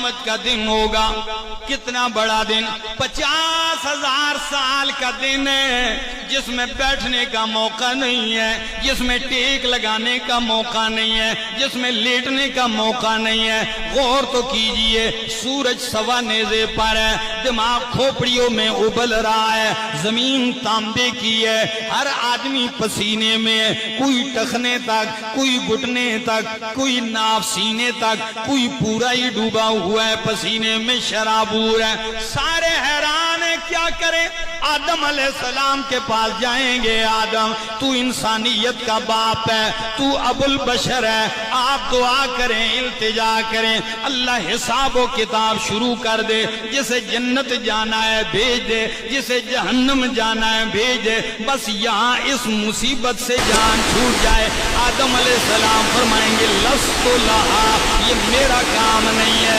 قیامت کا دن ہوگا. کتنا بڑا دن, 50,000 سال کا دن ہے, جس میں بیٹھنے کا موقع نہیں ہے, جس میں ٹیک لگانے کا موقع نہیں ہے, جس میں لیٹنے کا موقع نہیں ہے. غور تو کیجئے, سورج سوا نیزے پر ہے, دماغ کھوپڑیوں میں ابل رہا ہے, زمین تانبے کی ہے, ہر آدمی پسینے میں ہے, کوئی ٹخنے تک, کوئی گھٹنے تک, کوئی ناف سینے تک, کوئی پورا ہی ڈوبا ہوا ہے, پسینے میں شرابور ہے. سارے حیران ہیں کیا کریں. آدم علیہ السلام کے پاس جائیں گے. آدم, تو انسانیت کا باپ ہے, تو ابو البشر ہے, آپ دعا کریں, التجا کریں, اللہ حساب و کتاب شروع کر دے. جسے جنت جانا ہے بھیج دے, جسے جہنم جانا ہے بھیج دے, بس یہاں اس مصیبت سے جان چھوٹ جائے. آدم علیہ السلام فرمائیں گے لست لہا, یہ میرا کام نہیں ہے.